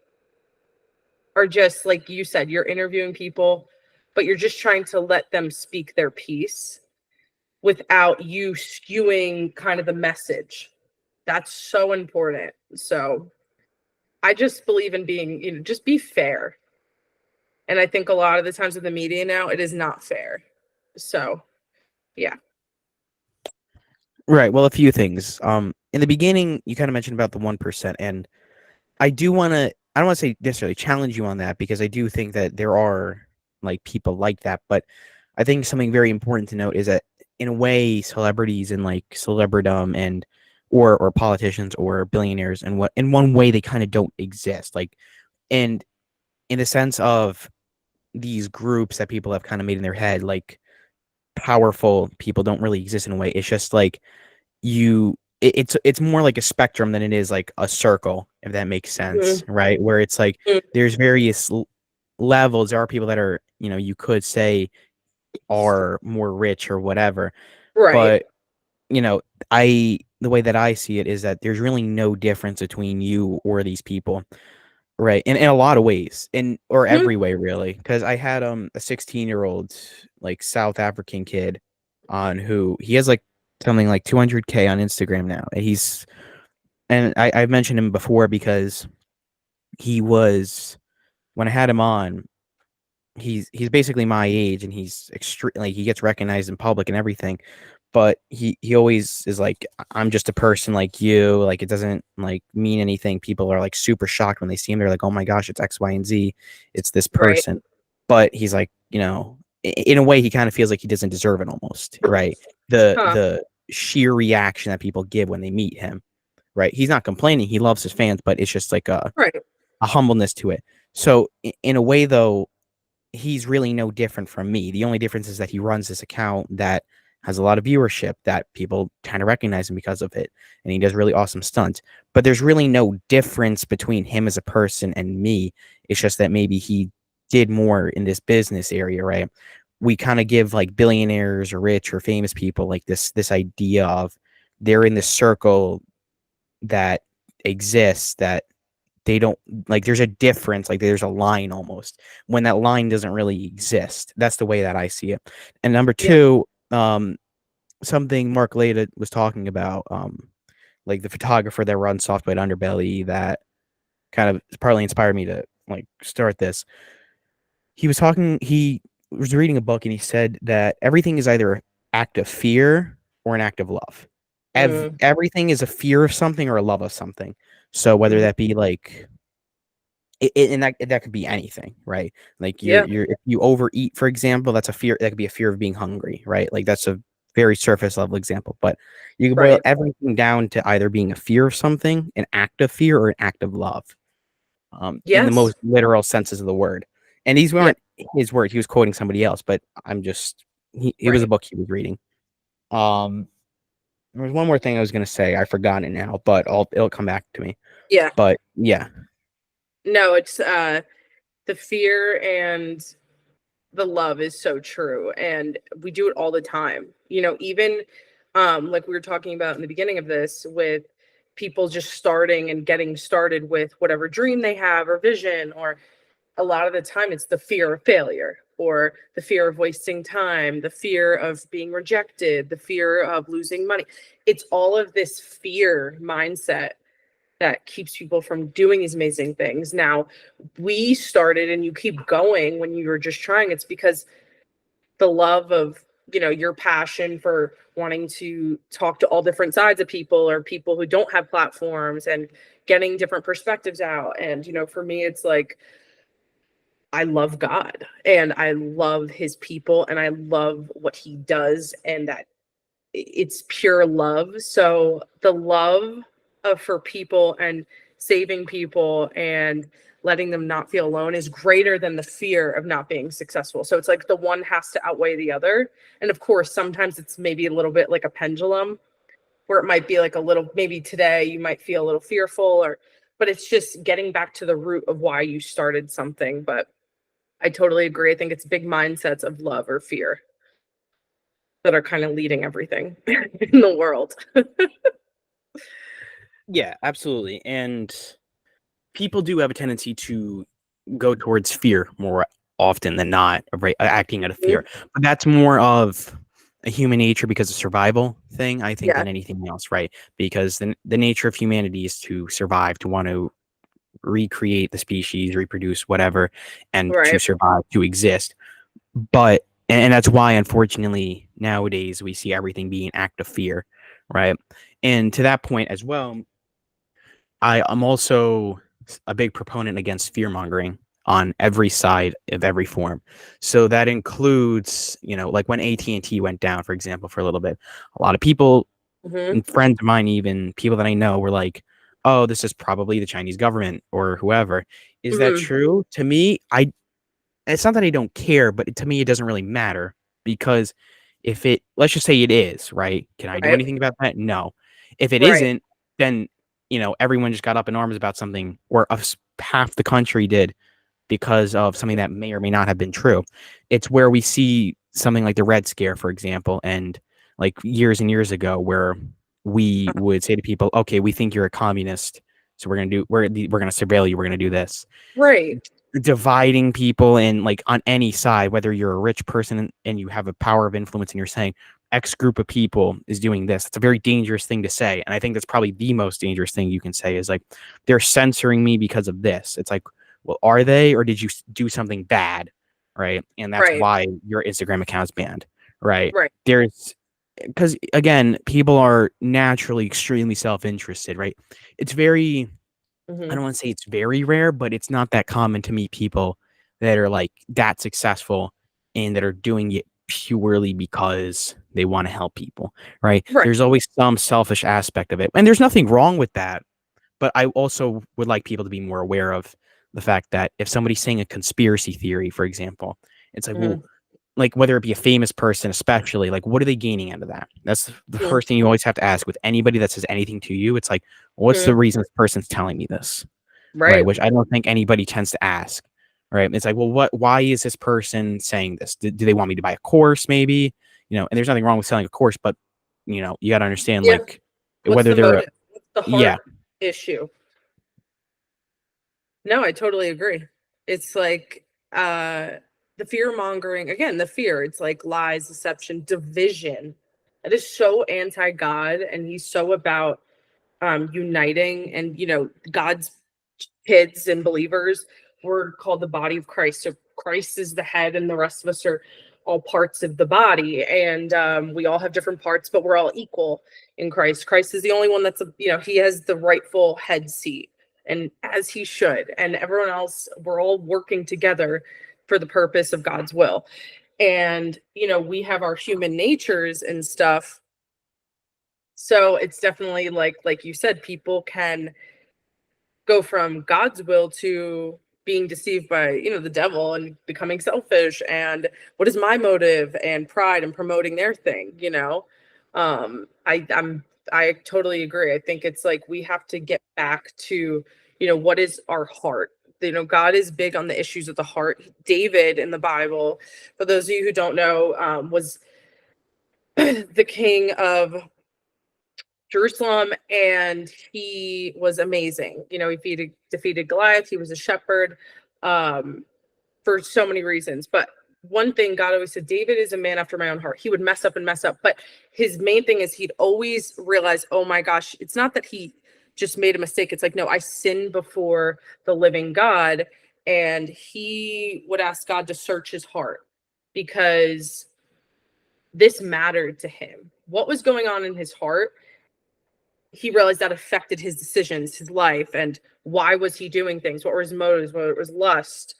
are just, like you said, you're interviewing people, but you're just trying to let them speak their piece without you skewing kind of the message. That's so important. So I just believe in being, just be fair. And I think a lot of the times with the media now, it is not fair. So, yeah. Right. Well, a few things. In the beginning, you kind of mentioned about the 1%, and I do want to. I don't want to say necessarily challenge you on that because I do think that there are like people like that, but I think something very important to note is that in a way, celebrities and like celebridom and or politicians or billionaires and what in one way they kind of don't exist. Like, and in the sense of these groups that people have kind of made in their head, like powerful people don't really exist in a way. It's just like it's more like a spectrum than it is like a circle, if that makes sense, Mhm. right? Where it's like Mhm. there's various levels. There are people that are, you could say are more rich or whatever, Right. but you know, I the way that I see it is that there's really no difference between you or these people, right? In a lot of ways, in or Mhm. every way really. Because I had a 16-year-old like South African kid on who he has like something like 200K on Instagram now. And I've mentioned him before because he was when I had him on, he's basically my age and he's extreme like he gets recognized in public and everything. but he always is like, I'm just a person like you, like it doesn't like mean anything. People are like super shocked when they see him. They're like, oh my gosh, it's X, Y, and Z, it's this Right. person. But he's like, in a way he kind of feels like he doesn't deserve it almost, right? the Huh. the sheer reaction that people give when they meet him, right? He's not complaining, he loves his fans, but it's just like Right. a humbleness to it. So in a way though, he's really no different from me. The only difference is that he runs this account that has a lot of viewership, that people kind of recognize him because of it, and he does really awesome stunts. But there's really no difference between him as a person and me. It's just that maybe he did more in this business area, right? We kind of give like billionaires or rich or famous people like this idea of they're in this circle that exists, that they don't like, there's a difference, like there's a line almost when that line doesn't really exist. That's the way that I see it. And number Yeah. two, something Mark Leda was talking about, like the photographer that runs Soft White Underbelly, that kind of partly inspired me to like start this. He was reading a book and he said that everything is either an act of fear or an act of love. Mm, Everything is a fear of something or a love of something. So whether mhm. that be like and that could be anything, right? Like Yeah. you're if you overeat, for example, that's a fear. That could be a fear of being hungry, right? Like that's a very surface level example, but you can boil Right. everything down to either being a fear of something, an act of fear, or an act of love, in the Yes. most literal senses of the word. And these Yeah. weren't his words; he was quoting somebody else. But it was a Right. book he was reading. Um, there was one more thing I was gonna say. I've forgotten it now, but it'll come back to me. Yeah. But yeah, No, it's the fear and the love is so true, and we do it all the time. Even like we were talking about in the beginning of this, with people just starting and getting started with whatever dream they have or vision, or a lot of the time it's the fear of failure, or the fear of wasting time, the fear of being rejected, the fear of losing money. It's all of this fear mindset that keeps people from doing these amazing things. Now, we started and you keep going when you were just trying. It's because the love of, your passion for wanting to talk to all different sides of people, or people who don't have platforms, and getting different perspectives out. And, for me, it's like, I love God and I love his people and I love what he does, and that it's pure love. So the love of for people and saving people and letting them not feel alone is greater than the fear of not being successful. So it's like the one has to outweigh the other. And of course, sometimes it's maybe a little bit like a pendulum, where it might be like a little, maybe today you might feel a little fearful, or but it's just getting back to the root of why you started something. But I totally agree. I think it's big mindsets of love or fear that are kind of leading everything in the world. yeah, absolutely. And people do have a tendency to go towards fear more often than not, right? Acting out of fear, Mhm. but that's more of a human nature because of survival thing, I think, Yeah. than anything else, right? Because the nature of humanity is to survive, to want to recreate the species, reproduce, whatever, and to Right. survive, to exist. But and that's why, unfortunately, nowadays we see everything being an act of fear, right? And to that point as well, I am also a big proponent against fear mongering on every side of every form. So that includes, like when AT&T went down, for example, for a little bit, a lot of people Hmm. and friends of mine, even people that I know, were like, "Oh, this is probably the Chinese government or whoever." Is that Hmm. true? To me, I it's not that I don't care, but to me, it doesn't really matter because if let's just say it is, right? Can I do Right. anything about that? No. If it Right. isn't, then, everyone just got up in arms about something, or half the country did because of something that may or may not have been true. It's where we see something like the Red Scare, for example, and like years and years ago, where we would say to people, "Okay, we think you're a communist, so we're gonna surveil you. We're gonna do this." Right. Dividing people, and like on any side, whether you're a rich person and you have a power of influence and you're saying X group of people is doing this, it's a very dangerous thing to say. And I think that's probably the most dangerous thing you can say is like, they're censoring me because of this. It's like, well, are they, or did you do something bad? Right. And that's Right. why your Instagram account is banned. Right. Right. There's because again, people are naturally extremely self-interested, right? It's very, I Hmm. don't want to say it's very rare, but it's not that common to meet people that are like that successful and that are doing it purely because they want to help people, right? Right. There's always some selfish aspect of it. And there's nothing wrong with that. But I also would like people to be more aware of the fact that if somebody's saying a conspiracy theory, for example, it's like, well, Hmm. like whether it be a famous person, especially, like what are they gaining out of that? That's the first thing you always have to ask with anybody that says anything to you. It's like, what's the Hmm. reason this person's telling me this? Right. Right. Which I don't think anybody tends to ask. Right. It's like, well, why is this person saying this? Do they want me to buy a course? Maybe, and there's nothing wrong with selling a course, but you got to understand Yeah. like What's whether the they're, motive? What's the yeah, heart issue? No, I totally agree. It's like uh the fear mongering, again, the fear, it's like lies, deception, division. That is so anti-God, and he's so about uniting, and God's kids and believers, we're called the body of Christ. So Christ is the head, and the rest of us are all parts of the body. And we all have different parts, but we're all equal in Christ. Christ is the only one that's, he has the rightful head seat, and as he should. And everyone else, we're all working together for the purpose of God's will. And, we have our human natures and stuff. So it's definitely like you said, people can go from God's will to being deceived by, the devil, and becoming selfish, and what is my motive, and pride, and promoting their thing. I totally agree. I think it's like we have to get back to, what is our heart. God is big on the issues of the heart. David in the Bible, for those of you who don't know, was the king of Jerusalem, and he was amazing. He defeated Goliath. He was a shepherd, um, for so many reasons. But one thing God always said, David is a man after my own heart. He would mess up and mess up, but his main thing is he'd always realize, oh my gosh, it's not that he just made a mistake. It's like, no, I sinned before the living God, and he would ask God to search his heart because this mattered to him. What was going on in his heart? He realized that affected his decisions, his life, and why was he doing things? What were his motives? Whether it was lust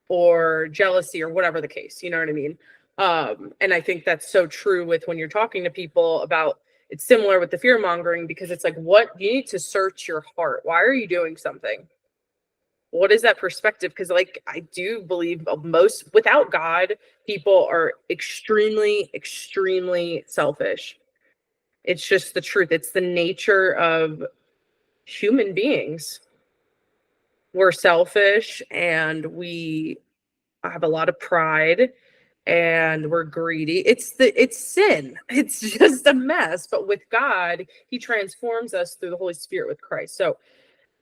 or jealousy or whatever the case, you know what I mean? And I think that's so true with when you're talking to people about, it's similar with the fear mongering, because it's like, what you need to search your heart. Why are you doing something? What is that perspective? Because like I do believe most, without God, people are extremely, extremely selfish. It's just the truth. It's the nature of human beings. We're selfish, and we have a lot of pride, and we're greedy. It's sin. It's just a mess. But with God, he transforms us through the Holy Spirit with Christ. So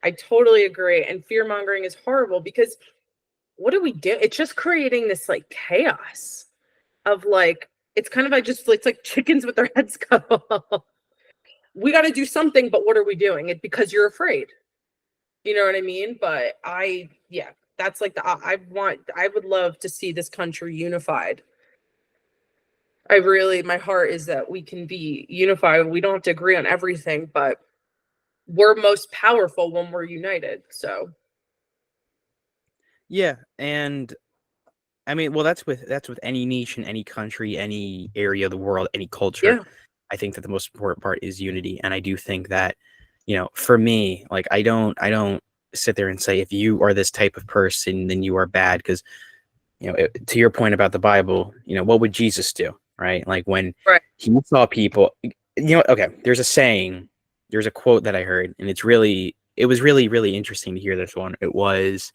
I totally agree. And fear mongering is horrible because what do we do? It's just creating this like chaos of like, it's kind of like just, it's like chickens with their heads cut off. We got to do something, but what are we doing? It because you're afraid. You know what I mean? But yeah, that's like I would love to see this country unified. My heart is that we can be unified. We don't have to agree on everything, but we're most powerful when we're united. So, yeah, and I mean, well, that's with any nation, any country, any area of the world, any culture. yeah, I think that the most important part is unity, and I do think that, for me, like I don't sit there and say if you are this type of person, then you are bad, because to your point about the Bible, what would Jesus do, right? Like when right. he saw people, okay, there's a quote that I heard, and it was really, really interesting to hear this one. It was,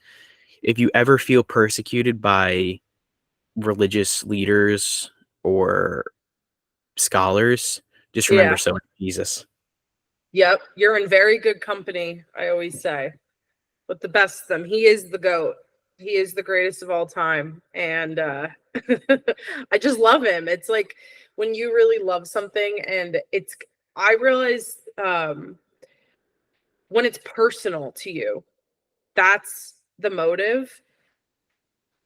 if you ever feel persecuted by religious leaders or scholars, just remember Yeah. so Jesus. Yep. You're in very good company, I always say. With the best of them. He is the GOAT. He is the greatest of all time. And I just love him. It's like when you really love something, and I realize when it's personal to you, that's the motive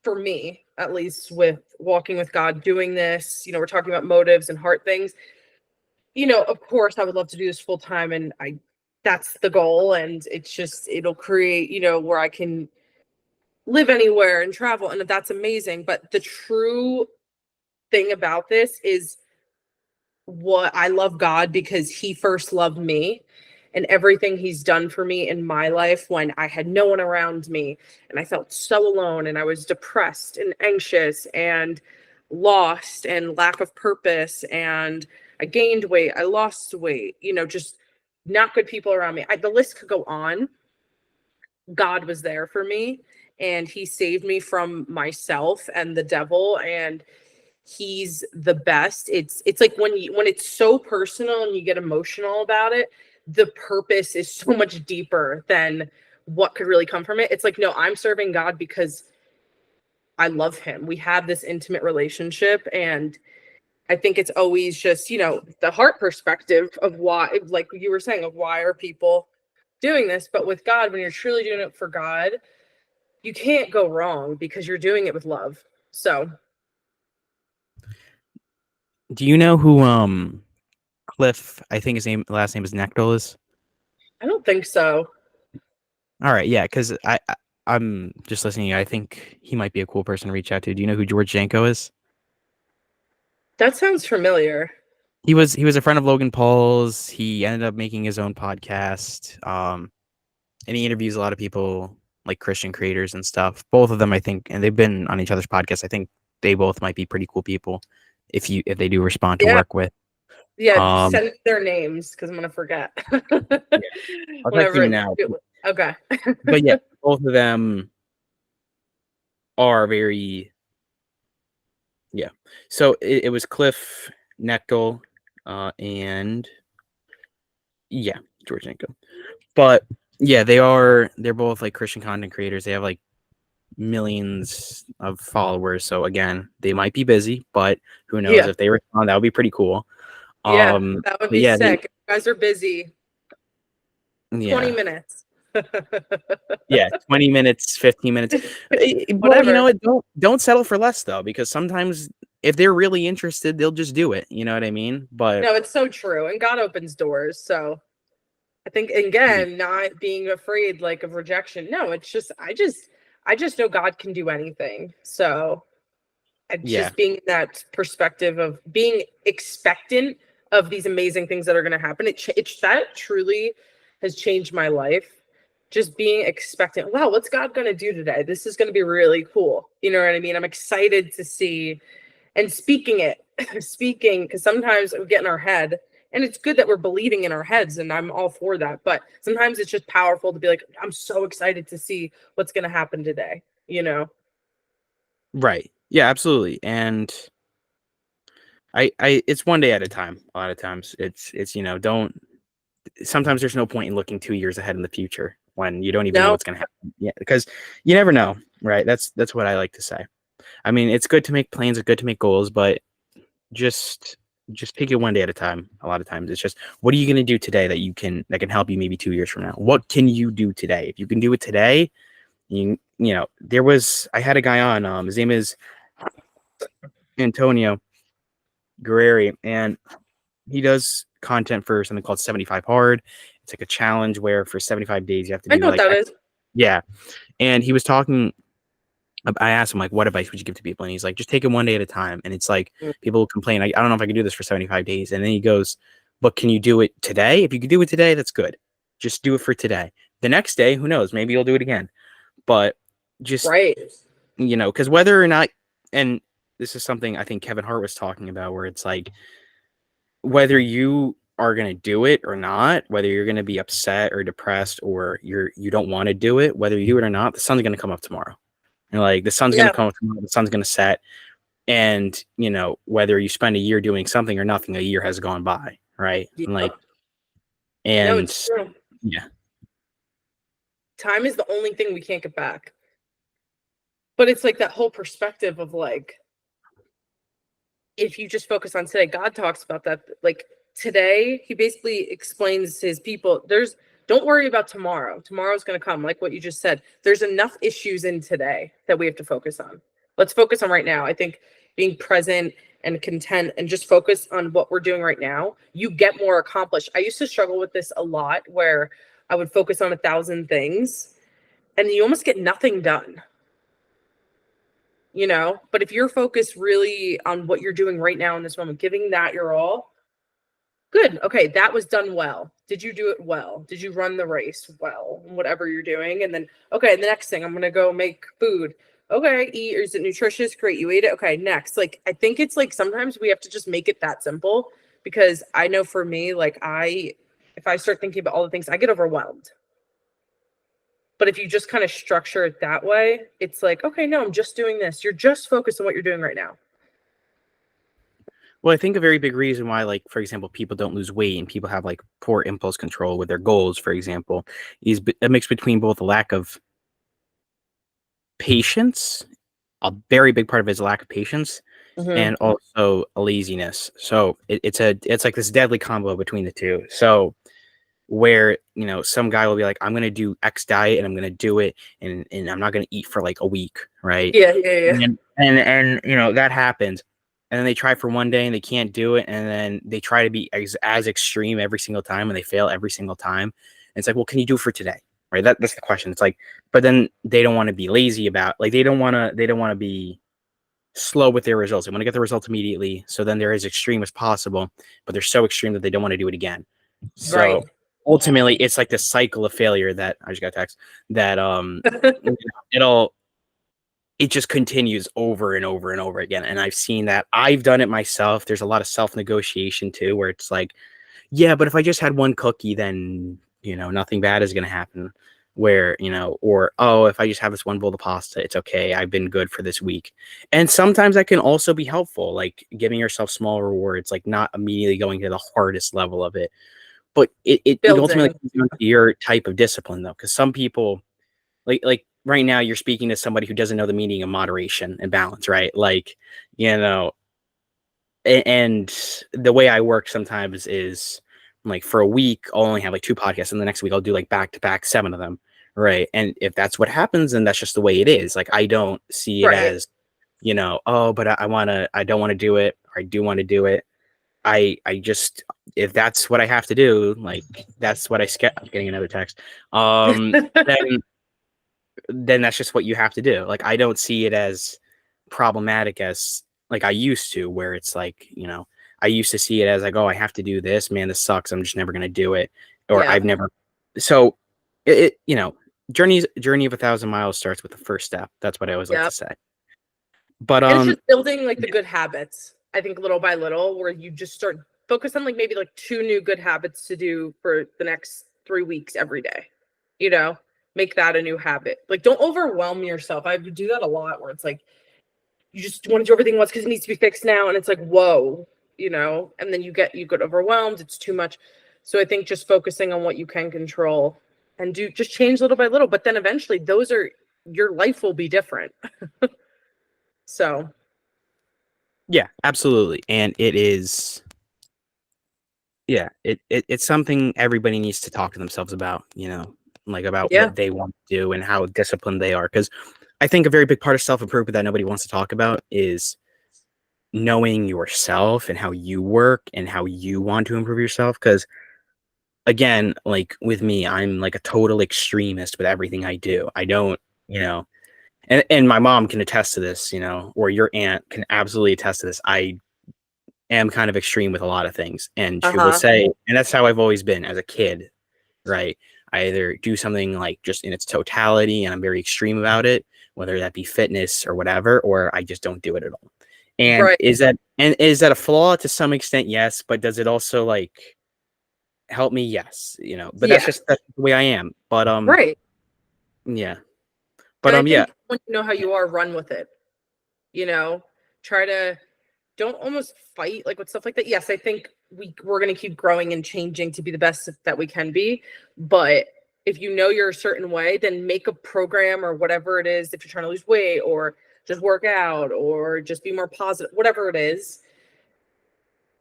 for me, at least with walking with God, doing this. We're talking about motives and heart things. Of course I would love to do this full time, and that's the goal, and it'll create, where I can live anywhere and travel, and that's amazing. But the true thing about this is what I love God because he first loved me, and everything he's done for me in my life when I had no one around me and I felt so alone and I was depressed and anxious and lost and lack of purpose, and I gained weight, I lost weight, just not good people around me. The list could go on. God was there for me, and he saved me from myself and the devil, and he's the best. It's like when it's so personal and you get emotional about it, the purpose is so much deeper than what could really come from it. It's like, no, I'm serving God because I love him. We have this intimate relationship, and I think it's always just, the heart perspective of why, like you were saying, of why are people doing this. But with God, when you're truly doing it for God, you can't go wrong because you're doing it with love. So Do you know who Cliff, I think his last name is Nectal is? I don't think so. All right, yeah, because I'm just listening. I think he might be a cool person to reach out to. Do you know who George Janko is? That sounds familiar. He was a friend of Logan Paul's. He ended up making his own podcast. And he interviews a lot of people like Christian creators and stuff. Both of them, I think, and they've been on each other's podcasts. I think they both might be pretty cool people if they do respond to Yeah. work with. Yeah, Um, send me their names because I'm gonna forget. yeah, I'll text Whenever you now. okay. But yeah, both of them are very yeah. So it was Cliff Nectal, and yeah, George Janko. But yeah, they're both like Christian content creators. They have like millions of followers. So again, they might be busy, but who knows Yeah. if they respond, that would be pretty cool. Yeah, that would But be yeah, sick. If you guys are busy. 20 yeah, minutes. yeah, 20 minutes, 15 minutes. Well, you know Whatever. what? Don't settle for less though, because sometimes if they're really interested, they'll just do it. You know what I mean? But No, it's so true. And God opens doors. So I think again, not being afraid like of rejection. No, it's just I just know God can do anything. So it's yeah, just being in that perspective of being expectant of these amazing things that are going to happen. It's that truly has changed my life. Just being expectant. Wow, what's God going to do today? This is going to be really cool. You know what I mean? I'm excited to see and speaking it, speaking, because sometimes we get in our head, and it's good that we're believing in our heads, and I'm all for that. But sometimes it's just powerful to be like, I'm so excited to see what's going to happen today. right. Yeah, absolutely. And it's one day at a time. A lot of times, it's don't. Sometimes there's no point in looking 2 years ahead in the future when you don't even know No, what's going to happen. Yeah, because you never know, right? That's what I like to say. I mean, it's good to make plans, it's good to make goals, but just just take it one day at a time. A lot of times, it's just what are you going to do today that can help you maybe 2 years from now? What can you do today? If you can do it today, I had a guy on. His name is Antonio Guerreri, and he does content for something called 75 Hard. It's like a challenge where for 75 days you have to I do know what like that is. yeah. And he was talking. I asked him like, what advice would you give to people? And he's like, just take it one day at a time. And it's like Mm. people complain, I don't know if I can do this for 75 days. And then he goes, but can you do it today? If you can do it today, that's good. Just do it for today. The next day, who knows? Maybe you'll do it again. But just Right. because whether or not, and this is something I think Kevin Hart was talking about, where it's like whether you are going to do it or not, whether you're going to be upset or depressed or you don't want to do it, whether you do it or not, the sun's going to come up tomorrow. And like the sun's going to Yeah. come up tomorrow, the sun's going to set. And whether you spend a year doing something or nothing, a year has gone by, right? And like, Yep. No, and it's true. yeah, Time is the only thing we can't get back. But it's like that whole perspective of like, if you just focus on today, God talks about that. Like today, he basically explains to his people, don't worry about tomorrow. Tomorrow's going to come. Like what you just said, there's enough issues in today that we have to focus on. Let's focus on right now. I think being present and content and just focus on what we're doing right now, you get more accomplished. I used to struggle with this a lot where I would focus on 1,000 things and you almost get nothing done, you know? But if you're focused really on what you're doing right now in this moment, giving that your all, good. Okay, that was done well. Did you do it well? Did you run the race well? Whatever you're doing. And then, okay, the next thing, I'm going to go make food. Okay, eat. Is it nutritious? Great. You ate it. Okay, next. Like, I think it's like sometimes we have to just make it that simple because I know for me, like, if I start thinking about all the things, I get overwhelmed. But if you just kind of structure it that way, it's like, okay, no, I'm just doing this. You're just focused on what you're doing right now. Well, I think a very big reason why, like, for example, people don't lose weight and people have like poor impulse control with their goals, for example, is a mix between both a lack of patience, a very big part of it is a lack of patience, Mm-hmm. and also a laziness. So it's like this deadly combo between the two. So where some guy will be like, I'm gonna do X diet and I'm gonna do it, and I'm not gonna eat for like a week, right? Yeah, yeah, yeah. And that happens, and then they try for one day and they can't do it, and then they try to be as extreme every single time and they fail every single time. And it's like, well, can you do it for today? Right? That's the question. It's like, but then they don't want to be lazy about, like, they don't want to be slow with their results. They want to get the results immediately. So then they're as extreme as possible, but they're so extreme that they don't want to do it again. Right. So ultimately it's like this cycle of failure that I just got a text that it'll it just continues over and over and over again. And I've seen that. I've done it myself. There's a lot of self-negotiation too, where it's like, yeah, but if I just had one cookie, then nothing bad is gonna happen. Where, or oh, if I just have this one bowl of pasta, it's okay. I've been good for this week. And sometimes that can also be helpful, like giving yourself small rewards, like not immediately going to the hardest level of it. But it ultimately Building. comes down to your type of discipline though, because some people like right now you're speaking to somebody who doesn't know the meaning of moderation and balance, right? Like, you know, and the way I work sometimes is like for a week I'll only have like two podcasts, and the next week I'll do like back to back 7 of them, right? And if that's what happens, then that's just the way it is. Like I don't see it Right. as oh, but I don't want to do it, or I do want to do it. I just, if that's what I have to do, like that's what I'm getting another text. Then that's just what you have to do. Like I don't see it as problematic as like I used to, where it's like, I used to see it as like, oh, I have to do this, man, this sucks, I'm just never gonna do it. Or Yeah. I've never. So journey of 1,000 miles starts with the first step. That's what I always like Yeah. to say. But And it's just building like the yeah, good habits. I think little by little, where you just start focus on like maybe like 2 new good habits to do for the next 3 weeks every day. You know, make that a new habit. Like don't overwhelm yourself. I do that a lot where it's like you just want to do everything once because it needs to be fixed now. And it's like, whoa, and then you get overwhelmed. It's too much. So I think just focusing on what you can control and do just change little by little. But then eventually your life will be different. So yeah, absolutely. And it is, yeah, it's something everybody needs to talk to themselves about, like about yeah. what they want to do and how disciplined they are. Because I think a very big part of self-improvement that nobody wants to talk about is knowing yourself and how you work and how you want to improve yourself. Because again, like with me, I'm like a total extremist with everything I do. I don't, you know, and my mom can attest to this, or your aunt can absolutely attest to this. I am kind of extreme with a lot of things, and she will Uh-huh. say, and that's how I've always been as a kid, right? I either do something like just in its totality and I'm very extreme about it, whether that be fitness or whatever, or I just don't do it at all. And Right. is that a flaw to some extent? Yes, but does it also like help me? Yes, but Yeah. that's the way I am. But Right. yeah. And But I yeah. think when you know how you are, run with it. You know, try to don't almost fight like with stuff like that. Yes, I think we're gonna keep growing and changing to be the best that we can be. But if you know you're a certain way, then make a program or whatever it is, if you're trying to lose weight or just work out or just be more positive, whatever it is,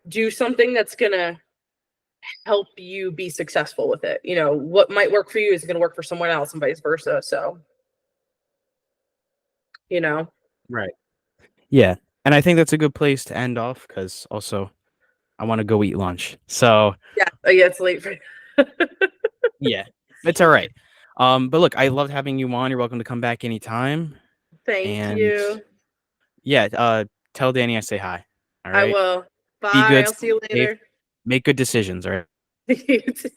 do something that's gonna help you be successful with it. What might work for you is gonna work for someone else and vice versa. So, you know. Right. Yeah. And I think that's a good place to end off because also I want to go eat lunch. So Yeah, yeah, it's late for yeah, it's all right. But look, I loved having you on. You're welcome to come back anytime. Thank And you. yeah, tell Danny I say hi. All I right. will. Be Bye. good. I'll see you Safe. later. Make good decisions. All right. You too.